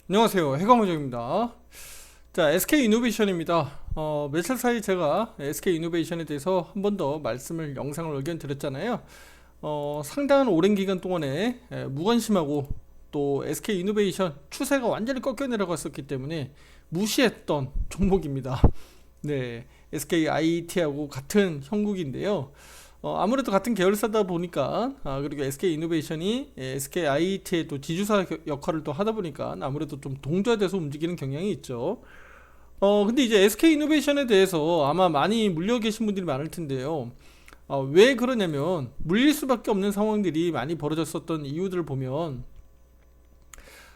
안녕하세요. 해광호정입니다. 자, SK이노베이션입니다. 며칠 사이 제가 SK이노베이션에 대해서 한 번 더 말씀을 영상을 의견 드렸잖아요. 상당한 오랜 기간 동안에 무관심하고 또 SK이노베이션 추세가 완전히 꺾여 내려갔었기 때문에 무시했던 종목입니다. 네, SKIT하고 같은 형국인데요. 아무래도 같은 계열사다 보니까 그리고 SK이노베이션이 SKIT의 또 지주사 역할을 또 하다 보니까 아무래도 좀 동조돼서 움직이는 경향이 있죠. 근데 이제 SK이노베이션에 대해서 아마 많이 물려 계신 분들이 많을 텐데요. 왜 그러냐면 물릴 수밖에 없는 상황들이 많이 벌어졌었던 이유들을 보면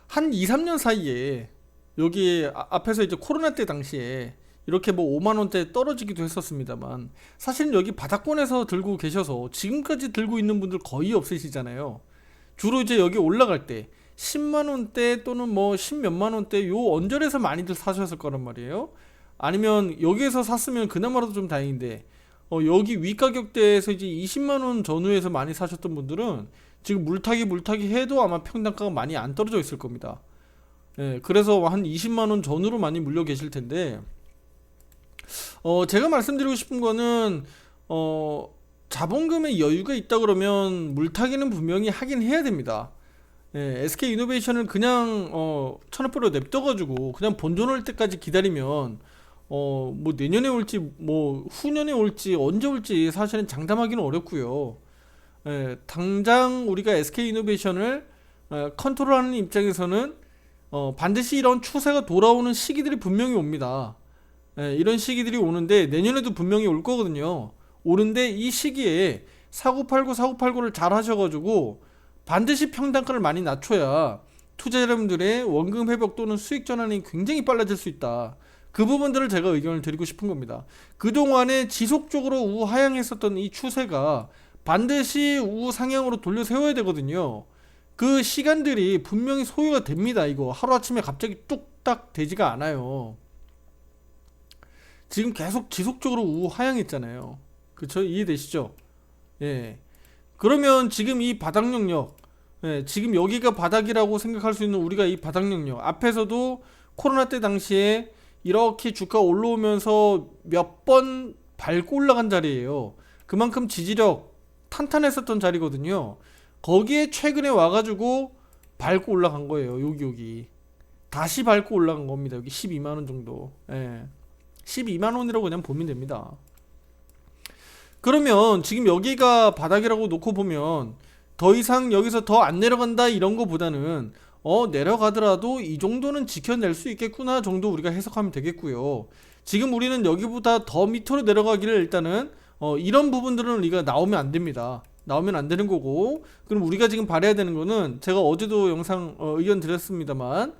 한 2, 3년 사이에 여기 앞에서 이제 코로나 때 당시에 이렇게 뭐 5만 원대 떨어지기도 했었습니다만 사실은 여기 바닥권에서 들고 계셔서 지금까지 들고 있는 분들 거의 없으시잖아요. 주로 이제 여기 올라갈 때 10만 원대 또는 뭐 10 몇만 원대 요 언저리에서 많이들 사셨을 거란 말이에요. 아니면 여기에서 샀으면 그나마라도 좀 다행인데 여기 위 가격대에서 이제 20만 원 전후에서 많이 사셨던 분들은 지금 물타기 해도 아마 평단가가 많이 안 떨어져 있을 겁니다. 예, 그래서 한 20만 원 전후로 많이 물려 계실 텐데 제가 말씀드리고 싶은 거는 자본금의 여유가 있다 그러면 물타기는 분명히 하긴 해야 됩니다. 예, SK 이노베이션을 그냥 천업으로 냅둬가지고 그냥 본전올 때까지 기다리면 뭐 내년에 올지 뭐 후년에 올지 언제 올지 사실은 장담하기는 어렵고요. 예, 당장 우리가 SK 이노베이션을 컨트롤하는 입장에서는 반드시 이런 추세가 돌아오는 시기들이 분명히 옵니다. 예, 이런 시기들이 오는데 내년에도 분명히 올 거거든요. 오는데 이 시기에 사고팔고를 잘 하셔가지고 반드시 평단가를 많이 낮춰야 투자자분들의 원금 회복 또는 수익 전환이 굉장히 빨라질 수 있다. 그 부분들을 제가 의견을 드리고 싶은 겁니다. 그동안에 지속적으로 우하향했었던 이 추세가 반드시 우상향으로 돌려 세워야 되거든요. 그 시간들이 분명히 소요가 됩니다. 이거 하루아침에 갑자기 뚝딱 되지가 않아요. 지금 계속 지속적으로 우하향했잖아요. 그쵸? 이해되시죠? 예. 그러면 지금 이 바닥 영역, 예, 지금 여기가 바닥이라고 생각할 수 있는 우리가 이 바닥 영역 앞에서도 코로나 때 당시에 이렇게 주가 올라오면서 몇 번 밟고 올라간 자리예요. 그만큼 지지력 탄탄했었던 자리거든요. 거기에 최근에 와가지고 밟고 올라간 거예요. 여기 다시 밟고 올라간 겁니다. 여기 12만 원 정도. 예. 12만 원이라고 그냥 보면 됩니다. 그러면 지금 여기가 바닥이라고 놓고 보면 더 이상 여기서 더 안 내려간다 이런 거보다는 내려가더라도 이 정도는 지켜낼 수 있겠구나 정도 우리가 해석하면 되겠고요. 지금 우리는 여기보다 더 밑으로 내려가기를 일단은 이런 부분들은 우리가 나오면 안 됩니다. 나오면 안 되는 거고, 그럼 우리가 지금 바라야 되는 거는 제가 어제도 영상 의견 드렸습니다만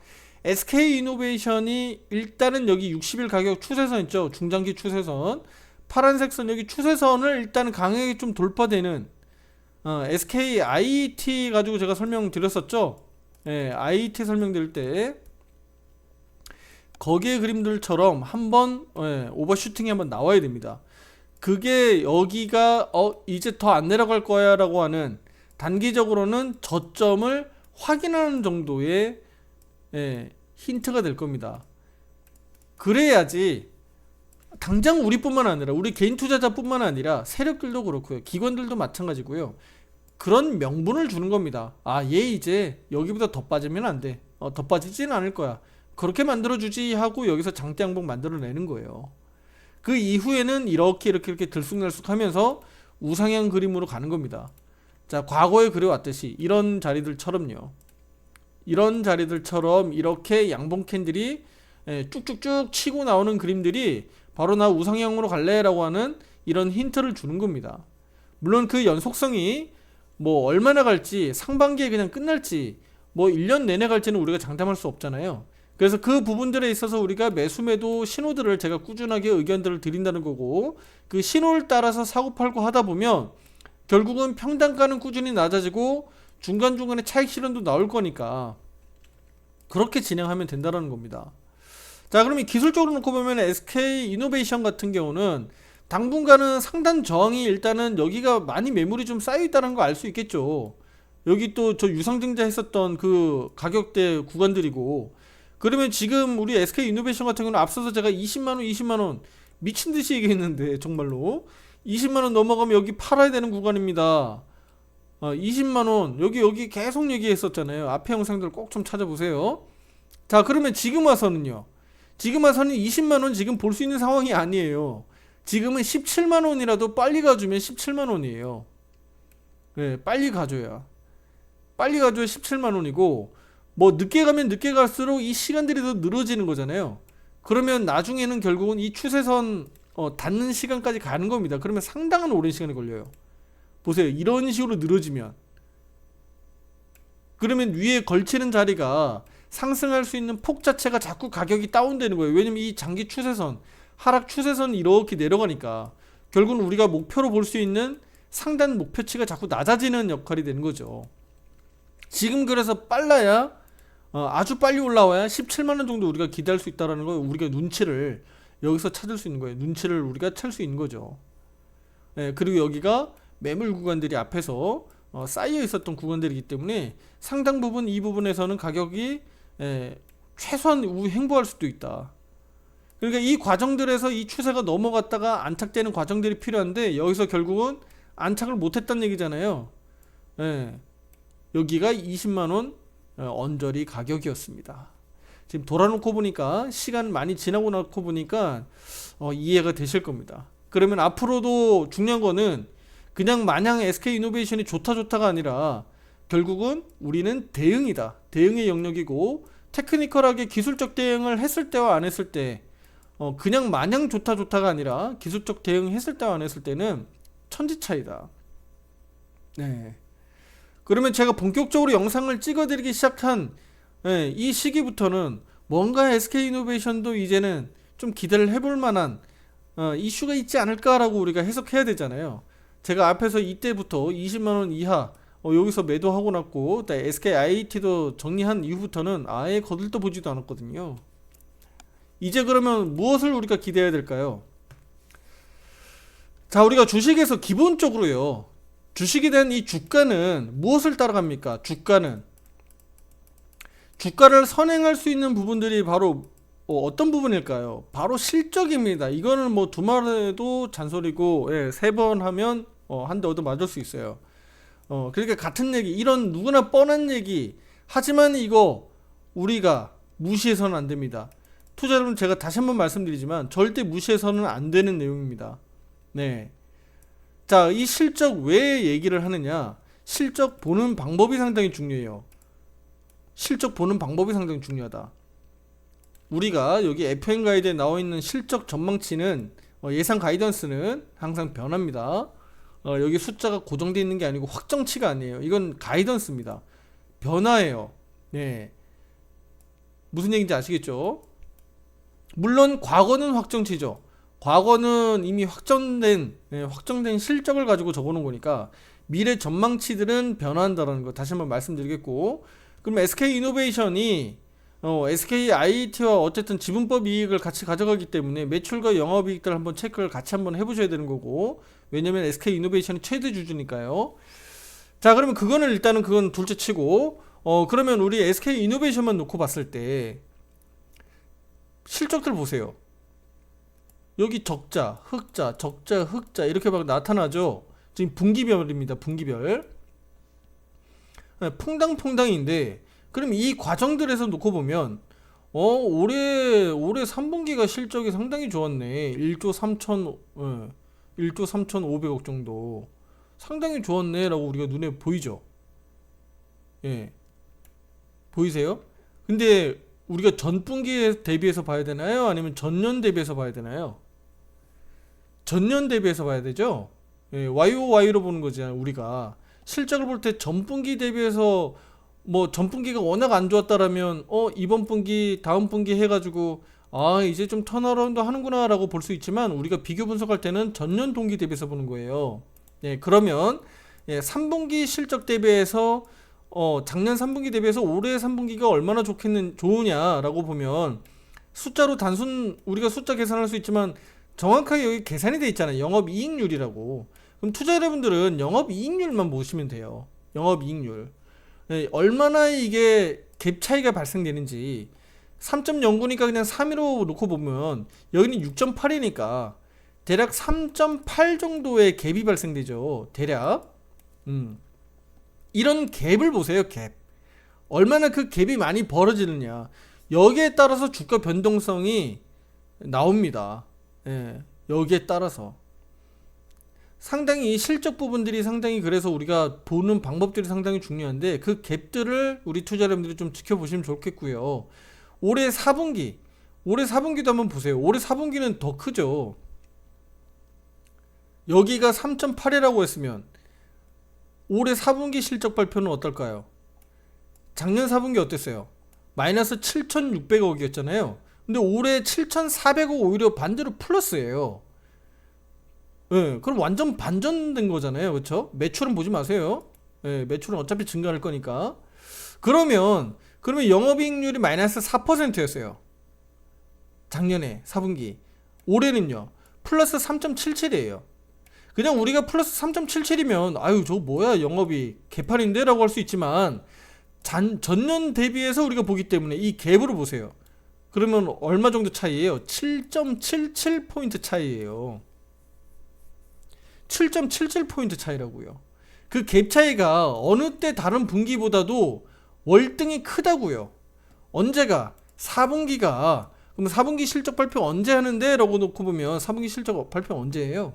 SK이노베이션이 일단은 여기 60일 가격 추세선 있죠. 중장기 추세선 파란색 선 여기 추세선을 일단 강하게 좀 돌파되는 SKIT 가지고 제가 설명드렸었죠. 예, IT 설명드릴 때 거기에 그림들처럼 한번 오버슈팅이 한번 나와야 됩니다. 그게 여기가 이제 더 안 내려갈 거야 라고 하는 단기적으로는 저점을 확인하는 정도의 힌트가 될 겁니다. 그래야지 당장 우리뿐만 아니라 우리 개인 투자자뿐만 아니라 세력들도 그렇고요. 기관들도 마찬가지고요. 그런 명분을 주는 겁니다. 얘 이제 여기보다 더 빠지면 안 돼. 더 빠지지는 않을 거야. 그렇게 만들어주지 하고 여기서 장대 양봉 만들어내는 거예요. 그 이후에는 이렇게 들쑥날쑥 하면서 우상향 그림으로 가는 겁니다. 자, 과거에 그려왔듯이 이런 자리들처럼요. 이런 자리들처럼 이렇게 양봉 캔들이 쭉쭉쭉 치고 나오는 그림들이 바로 나 우상향으로 갈래 라고 하는 이런 힌트를 주는 겁니다. 물론 그 연속성이 뭐 얼마나 갈지 상반기에 그냥 끝날지 뭐 1년 내내 갈지는 우리가 장담할 수 없잖아요. 그래서 그 부분들에 있어서 우리가 매수매도 신호들을 제가 꾸준하게 의견들을 드린다는 거고, 그 신호를 따라서 사고팔고 하다 보면 결국은 평단가는 꾸준히 낮아지고 중간중간에 차익 실현도 나올 거니까 그렇게 진행하면 된다는 겁니다. 자, 그러면 기술적으로 놓고 보면 SK 이노베이션 같은 경우는 당분간은 상단 저항이 일단은 여기가 많이 매물이 좀 쌓여 있다는 거 알 수 있겠죠. 여기 또 저 유상증자 했었던 그 가격대 구간들이고, 그러면 지금 우리 SK이노베이션 같은 경우는 앞서서 제가 20만원 20만원 미친듯이 얘기했는데 정말로 20만원 넘어가면 여기 팔아야 되는 구간입니다. 20만원 여기 계속 얘기했었잖아요. 앞에 영상들 꼭 좀 찾아보세요. 자, 그러면 지금 와서는요, 지금 와서는 20만원 지금 볼 수 있는 상황이 아니에요. 지금은 17만원이라도 빨리 가주면 17만원이에요. 네, 빨리 가줘야 17만원이고, 뭐 늦게 가면 늦게 갈수록 이 시간들이 더 늘어지는 거잖아요. 그러면 나중에는 결국은 이 추세선 닿는 시간까지 가는 겁니다. 그러면 상당한 오랜 시간이 걸려요. 보세요. 이런 식으로 늘어지면, 그러면 위에 걸치는 자리가 상승할 수 있는 폭 자체가 자꾸 가격이 다운되는 거예요. 왜냐면 이 장기 추세선, 하락 추세선이 이렇게 내려가니까 결국은 우리가 목표로 볼 수 있는 상단 목표치가 자꾸 낮아지는 역할이 되는 거죠. 지금 그래서 빨라야 아주 빨리 올라와야 17만원 정도 우리가 기대할 수 있다는 거, 우리가 눈치를 여기서 찾을 수 있는 거예요. 눈치를 우리가 찰 수 있는 거죠. 예, 그리고 여기가 매물 구간들이 앞에서 쌓여 있었던 구간들이기 때문에 상당 부분 이 부분에서는 가격이 최소한 횡보할 수도 있다. 그러니까 이 과정들에서 이 추세가 넘어갔다가 안착되는 과정들이 필요한데, 여기서 결국은 안착을 못했다는 얘기잖아요. 예, 여기가 20만원 언저리 가격이었습니다. 지금 돌아놓고 보니까, 시간 많이 지나고 나고 보니까 이해가 되실 겁니다. 그러면 앞으로도 중요한 거는 그냥 마냥 SK이노베이션이 좋다가 아니라 결국은 우리는 대응이다. 대응의 영역이고, 테크니컬하게 기술적 대응을 했을 때와 안 했을 때, 그냥 마냥 좋다가 아니라 기술적 대응했을 때와 안 했을 때는 천지 차이다. 네. 그러면 제가 본격적으로 영상을 찍어드리기 시작한 이 시기부터는 뭔가 SK이노베이션도 이제는 좀 기대를 해볼 만한 이슈가 있지 않을까라고 우리가 해석해야 되잖아요. 제가 앞에서 이때부터 20만원 이하 여기서 매도하고 났고, SKIT도 정리한 이후부터는 아예 거들떠 보지도 않았거든요. 이제 그러면 무엇을 우리가 기대해야 될까요? 자, 우리가 주식에서 기본적으로요, 주식에 대한 이 주가는 무엇을 따라갑니까? 주가를 선행할 수 있는 부분들이 바로 어떤 부분일까요? 바로 실적입니다. 이거는 뭐 두말해도 잔소리고, 세 번 하면 한 대 얻어 맞을 수 있어요. 그러니까 같은 얘기, 이런 누구나 뻔한 얘기, 하지만 이거 우리가 무시해서는 안 됩니다. 투자 여러분, 제가 다시 한번 말씀드리지만 절대 무시해서는 안 되는 내용입니다. 네. 자, 이 실적 왜 얘기를 하느냐? 실적 보는 방법이 상당히 중요해요. 실적 보는 방법이 상당히 중요하다. 우리가 여기 FM 가이드에 나와 있는 실적 전망치는 예상 가이던스는 항상 변합니다. 여기 숫자가 고정되어 있는 게 아니고 확정치가 아니에요. 이건 가이던스입니다. 변화예요. 네. 무슨 얘기인지 아시겠죠? 물론 과거는 확정치죠. 과거는 이미 확정된 실적을 가지고 적어놓은 거니까 미래 전망치들은 변화한다는 거 다시 한번 말씀드리겠고, 그럼 SK이노베이션이 SKIT와 어쨌든 지분법 이익을 같이 가져가기 때문에 매출과 영업이익들 한번 체크를 같이 한번 해보셔야 되는 거고, 왜냐면 SK이노베이션이 최대 주주니까요. 자, 그러면 그건 둘째 치고, 그러면 우리 SK이노베이션만 놓고 봤을 때 실적들 보세요. 여기 적자, 흑자 이렇게 막 나타나죠. 지금 분기별입니다. 분기별. 퐁당퐁당인데, 그럼 이 과정들에서 놓고 보면 올해 3분기가 실적이 상당히 좋았네. 1조 3,500억 정도 상당히 좋았네 라고 우리가 눈에 보이죠. 예, 보이세요? 근데 우리가 전분기에 대비해서 봐야 되나요? 아니면 전년 대비해서 봐야 되나요? 전년 대비해서 봐야 되죠. 예, YOY로 보는 거지. 우리가 실적을 볼 때 전분기 대비해서, 뭐 전분기가 워낙 안 좋았다라면 이번 분기 다음 분기 해가지고 이제 좀 턴어라운드 하는구나 라고 볼 수 있지만, 우리가 비교 분석할 때는 전년 동기 대비해서 보는 거예요. 예, 그러면 3분기 실적 대비해서 작년 3분기 대비해서 올해 3분기가 얼마나 좋으냐라고 보면, 숫자로 우리가 숫자 계산할 수 있지만 정확하게 여기 계산이 돼 있잖아요. 영업이익률이라고. 그럼 투자 여러분들은 영업이익률만 보시면 돼요. 영업이익률. 얼마나 이게 갭 차이가 발생되는지, 3.09니까 그냥 3위로 놓고 보면 여기는 6.8이니까 대략 3.8 정도의 갭이 발생되죠. 대략. 이런 갭을 보세요. 갭. 얼마나 그 갭이 많이 벌어지느냐. 여기에 따라서 주가 변동성이 나옵니다. 예, 여기에 따라서 상당히 실적 부분들이 상당히, 그래서 우리가 보는 방법들이 상당히 중요한데 그 갭들을 우리 투자자분들이 좀 지켜보시면 좋겠고요. 올해 4분기도 한번 보세요. 올해 4분기는 더 크죠. 여기가 3.8이라고 했으면 올해 4분기 실적 발표는 어떨까요? 작년 4분기 어땠어요? 마이너스 7,600억이었잖아요. 근데 올해 7,400억 오히려 반대로 플러스예요. 예, 그럼 완전 반전된 거잖아요. 그렇죠? 매출은 보지 마세요. 예, 매출은 어차피 증가할 거니까. 그러면 영업이익률이 마이너스 4%였어요. 작년에 4분기. 올해는요. 플러스 3.77이에요. 그냥 우리가 플러스 3.77이면 아유 저거 뭐야 영업이 개판인데 라고 할 수 있지만 전년 대비해서 우리가 보기 때문에 이 갭으로 보세요. 그러면 얼마 정도 차이예요? 7.77포인트 차이예요. 7.77포인트 차이라고요. 그 갭 차이가 어느 때 다른 분기보다도 월등히 크다고요. 언제가? 4분기가. 그럼 4분기 실적 발표 언제 하는데? 라고 놓고 보면 4분기 실적 발표 언제예요?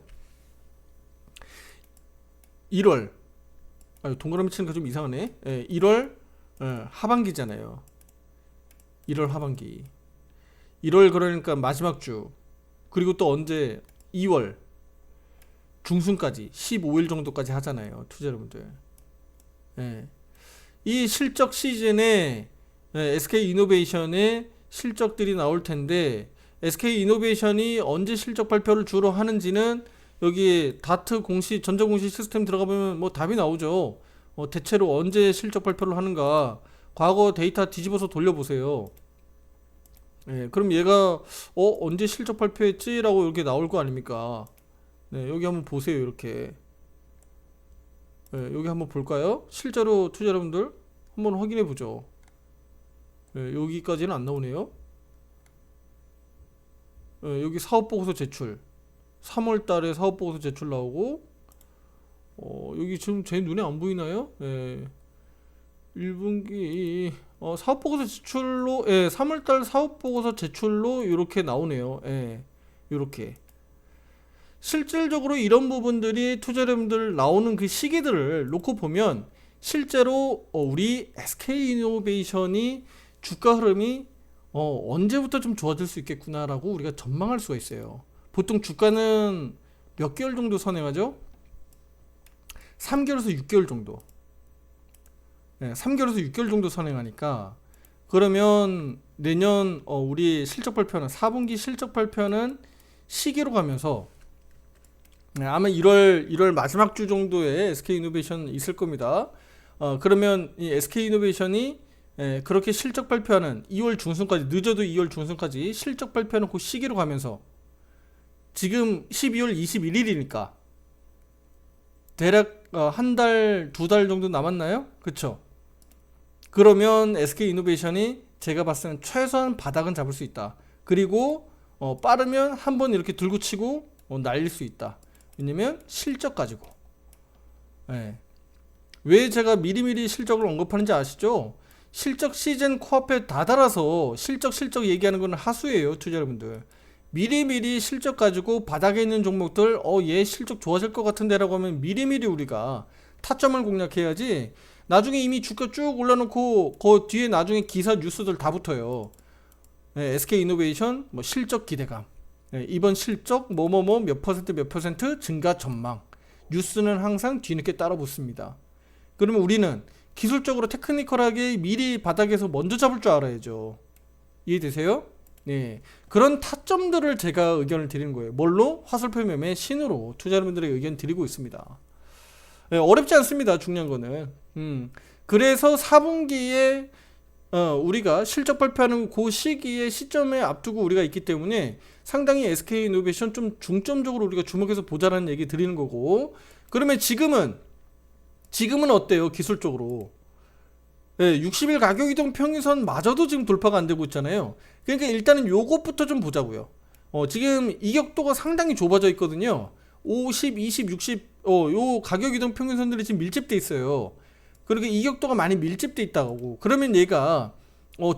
1월. 동그라미 치는 거 좀 이상하네. 1월 하반기잖아요. 1월 하반기. 1월 그러니까 마지막 주. 그리고 또 언제? 2월 중순까지 15일 정도까지 하잖아요. 투자 여러분들. 이 실적 시즌에 SK이노베이션의 실적들이 나올 텐데 SK이노베이션이 언제 실적 발표를 주로 하는지는 여기 다트 공시 전자공시 시스템 들어가 보면 뭐 답이 나오죠. 대체로 언제 실적 발표를 하는가 과거 데이터 뒤집어서 돌려보세요. 그럼 얘가 언제 실적 발표했지? 라고 이렇게 나올 거 아닙니까? 네, 여기 한번 보세요. 이렇게 여기 한번 볼까요? 실제로 투자 여러분들 한번 확인해 보죠. 여기까지는 안 나오네요. 여기 사업보고서 제출 3월달에 사업보고서 제출 나오고 여기 지금 제 눈에 안 보이나요? 1분기 사업보고서 제출로 3월달 사업보고서 제출로 이렇게 나오네요. 이렇게 실질적으로 이런 부분들이 투자자분들 나오는 그 시기들을 놓고 보면 실제로 우리 SK이노베이션이 주가 흐름이 언제부터 좀 좋아질 수 있겠구나라고 우리가 전망할 수가 있어요. 보통 주가는 몇 개월 정도 선행하죠? 3개월에서 6개월 정도. 3개월에서 6개월 정도 선행하니까 그러면 내년 우리 실적 발표는 4분기 실적 발표는 시기로 가면서 아마 1월 마지막 주 정도에 SK이노베이션 있을 겁니다. 그러면 이 SK이노베이션이 그렇게 실적 발표하는 2월 중순까지, 늦어도 2월 중순까지 실적 발표하는 그 시기로 가면서 지금 12월 21일이니까 대략 한 달, 두 달 정도 남았나요? 그쵸? 그러면 SK이노베이션이 제가 봤을 때는 최소한 바닥은 잡을 수 있다. 그리고 빠르면 한번 이렇게 들고 치고 날릴 수 있다. 왜냐면 실적 가지고. 왜 제가 미리미리 실적을 언급하는지 아시죠? 실적 시즌 코앞에 다다라서 실적 얘기하는 건 하수예요. 투자 여러분들. 미리미리 실적 가지고 바닥에 있는 종목들 얘 실적 좋아질 것 같은데 라고 하면 미리미리 우리가 타점을 공략해야지. 나중에 이미 주가 쭉 올라놓고 그 뒤에 나중에 기사 뉴스들 다 붙어요. SK이노베이션 뭐 실적 기대감, 이번 실적 뭐뭐뭐 몇 퍼센트 증가 전망. 뉴스는 항상 뒤늦게 따라 붙습니다. 그러면 우리는 기술적으로 테크니컬하게 미리 바닥에서 먼저 잡을 줄 알아야죠. 이해되세요? 네, 그런 타점들을 제가 의견을 드리는 거예요. 뭘로? 화살표 매매 신으로 투자 여러분들에게 의견 드리고 있습니다. 어렵지 않습니다. 중요한 거는. 그래서 4분기에 우리가 실적 발표하는 그 시기에 시점에 앞두고 우리가 있기 때문에 상당히 SK이노베이션 좀 중점적으로 우리가 주목해서 보자라는 얘기 드리는 거고. 그러면 지금은 어때요? 기술적으로 예, 60일 가격 이동 평균선 마저도 지금 돌파가 안 되고 있잖아요. 그러니까 일단은 요것부터 좀 보자고요. 지금 이격도가 상당히 좁아져 있거든요. 50, 20, 60, 요 가격 이동 평균선들이 지금 밀집돼 있어요. 그러니까 이격도가 많이 밀집돼 있다고. 그러면 얘가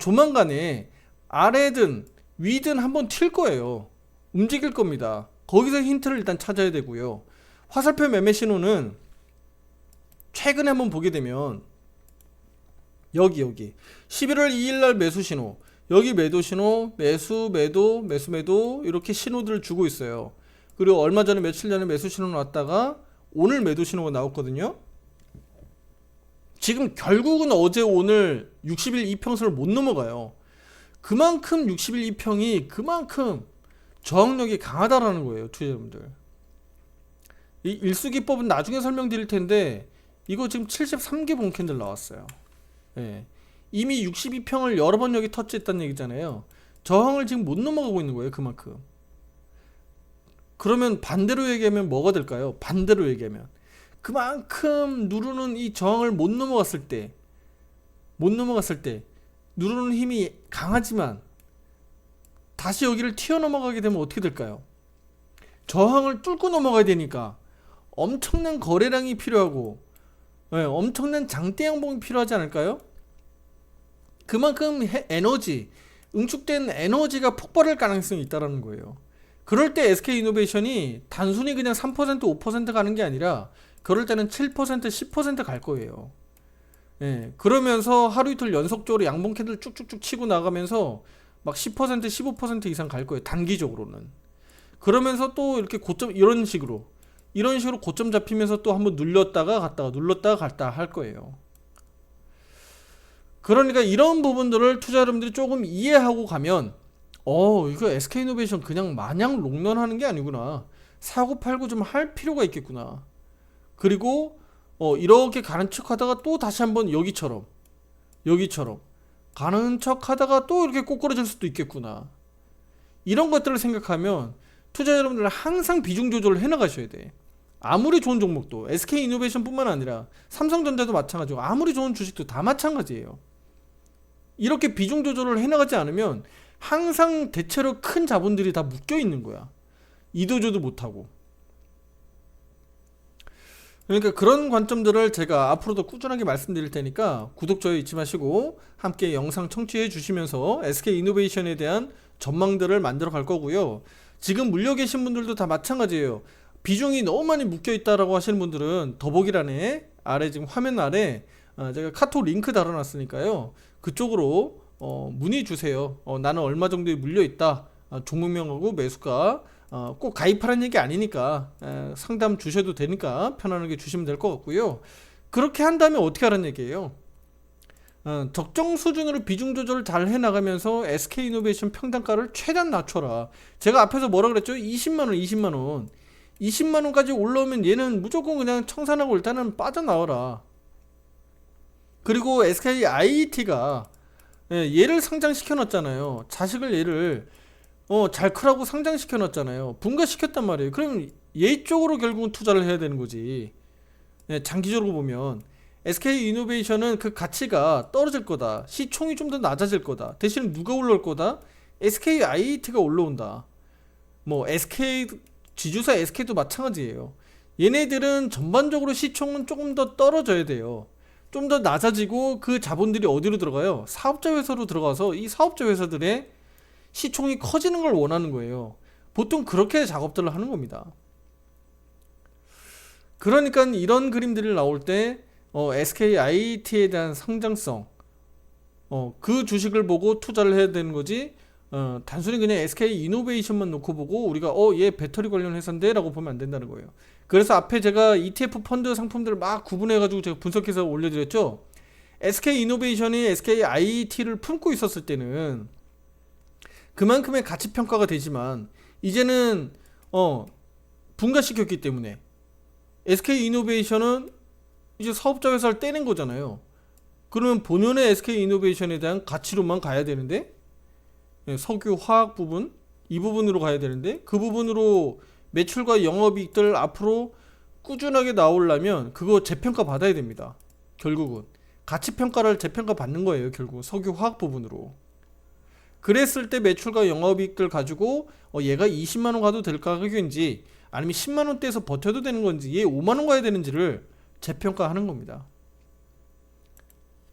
조만간에 아래든 위든 한번 튈 거예요. 움직일 겁니다. 거기서 힌트를 일단 찾아야 되고요. 화살표 매매 신호는 최근에 한번 보게 되면 여기 11월 2일날 매수 신호, 여기 매도 신호, 매수 매도 매수 매도 이렇게 신호들을 주고 있어요. 그리고 얼마 전에 며칠 전에 매수 신호 나왔다가 오늘 매도 신호가 나왔거든요. 지금 결국은 어제 오늘 60일 이평선을 못 넘어가요. 그만큼 60일 이평이 그만큼 저항력이 강하다라는 거예요, 투자자분들. 이 일수기법은 나중에 설명드릴 텐데 이거 지금 73개 봉캔들 나왔어요. 예. 이미 62평을 여러 번 여기 터치했다는 얘기잖아요. 저항을 지금 못 넘어가고 있는 거예요, 그만큼. 그러면 반대로 얘기하면 뭐가 될까요? 반대로 얘기하면 그만큼 누르는 이 저항을 못 넘어갔을 때 누르는 힘이 강하지만 다시 여기를 튀어넘어가게 되면 어떻게 될까요? 저항을 뚫고 넘어가야 되니까 엄청난 거래량이 필요하고 엄청난 장대 양봉이 필요하지 않을까요? 그만큼 에너지, 응축된 에너지가 폭발할 가능성이 있다는 거예요. 그럴 때 SK이노베이션이 단순히 그냥 3%, 5% 가는 게 아니라 그럴 때는 7%, 10% 갈 거예요. 예, 그러면서 하루 이틀 연속적으로 양봉 캔들 쭉쭉쭉 치고 나가면서 막 10%, 15% 이상 갈 거예요. 단기적으로는. 그러면서 또 이렇게 고점 이런 식으로 고점 잡히면서 또 한번 눌렀다가 갔다가 할 거예요. 그러니까 이런 부분들을 투자 여러분들이 조금 이해하고 가면 이거 SK이노베이션 그냥 마냥 롱런하는 게 아니구나. 사고 팔고 좀 할 필요가 있겠구나. 그리고 이렇게 가는 척 하다가 또 다시 한번 여기처럼 가는 척 하다가 또 이렇게 꼬꾸라질 수도 있겠구나. 이런 것들을 생각하면 투자 여러분들 항상 비중 조절을 해나가셔야 돼. 아무리 좋은 종목도 SK이노베이션 뿐만 아니라 삼성전자도 마찬가지고 아무리 좋은 주식도 다 마찬가지예요. 이렇게 비중 조절을 해나가지 않으면 항상 대체로 큰 자본들이 다 묶여 있는 거야. 이도저도 못하고. 그러니까 그런 관점들을 제가 앞으로도 꾸준하게 말씀드릴 테니까 구독, 좋아요 잊지 마시고 함께 영상 청취해 주시면서 SK이노베이션에 대한 전망들을 만들어 갈 거고요. 지금 물려 계신 분들도 다 마찬가지예요. 비중이 너무 많이 묶여 있다라고 하시는 분들은 더보기란에 아래 지금 화면 아래 제가 카톡 링크 달아놨으니까요. 그쪽으로 문의 주세요. 나는 얼마 정도에 물려 있다. 종목명하고 매수가 꼭 가입하라는 얘기 아니니까 상담 주셔도 되니까 편안하게 주시면 될 것 같고요. 그렇게 한다면 어떻게 하라는 얘기예요? 적정 수준으로 비중 조절을 잘 해나가면서 SK이노베이션 평단가를 최대한 낮춰라. 제가 앞에서 뭐라 그랬죠? 20만원 20만원까지 올라오면 얘는 무조건 그냥 청산하고 일단은 빠져나와라. 그리고 SKIT가 얘를 상장시켜 놨잖아요. 자식을 얘를 잘 크라고 상장시켜 놨잖아요. 분가시켰단 말이에요. 그럼 얘 쪽으로 결국은 투자를 해야 되는 거지. 장기적으로 보면 SK이노베이션은 그 가치가 떨어질 거다. 시총이 좀 더 낮아질 거다. 대신 누가 올라올 거다? SKIT가 올라온다. 뭐 SK 지주사 SK도 마찬가지예요. 얘네들은 전반적으로 시총은 조금 더 떨어져야 돼요. 좀 더 낮아지고 그 자본들이 어디로 들어가요? 사업자 회사로 들어가서 이 사업자 회사들의 시총이 커지는 걸 원하는 거예요. 보통 그렇게 작업들을 하는 겁니다. 그러니까 이런 그림들이 나올 때 SKIT에 대한 상장성 그 주식을 보고 투자를 해야 되는 거지 단순히 그냥 SK이노베이션만 놓고 보고 우리가 얘 배터리 관련 회사인데 라고 보면 안 된다는 거예요. 그래서 앞에 제가 ETF 펀드 상품들을 막 구분해 가지고 제가 분석해서 올려드렸죠. SK이노베이션이 SKIT를 품고 있었을 때는 그만큼의 가치평가가 되지만 이제는 분가시켰기 때문에 SK이노베이션은 이제 사업자 회사를 떼낸 거잖아요. 그러면 본연의 SK이노베이션에 대한 가치로만 가야 되는데 석유, 화학 부분 이 부분으로 가야 되는데 그 부분으로 매출과 영업이익들 앞으로 꾸준하게 나오려면 그거 재평가 받아야 됩니다. 결국은 가치평가를 재평가 받는 거예요. 결국 석유화학 부분으로. 그랬을 때 매출과 영업이익들 가지고 얘가 20만원 가도 될 가격인지 아니면 10만원대에서 버텨도 되는 건지 얘 5만원 가야 되는지를 재평가하는 겁니다.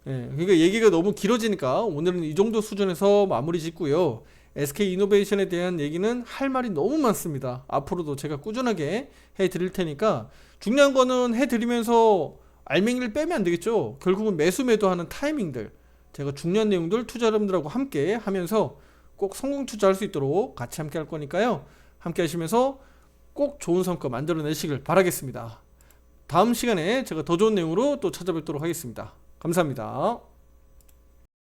예, 그러니까 얘기가 너무 길어지니까 오늘은 이 정도 수준에서 마무리 짓고요. SK이노베이션에 대한 얘기는 할 말이 너무 많습니다. 앞으로도 제가 꾸준하게 해드릴 테니까 중요한 거는 해드리면서 알맹이를 빼면 안 되겠죠. 결국은 매수 매도하는 타이밍들, 제가 중요한 내용들 투자 여러분들하고 함께 하면서 꼭 성공 투자할 수 있도록 같이 함께 할 거니까요. 함께 하시면서 꼭 좋은 성과 만들어내시길 바라겠습니다. 다음 시간에 제가 더 좋은 내용으로 또 찾아뵙도록 하겠습니다. 감사합니다.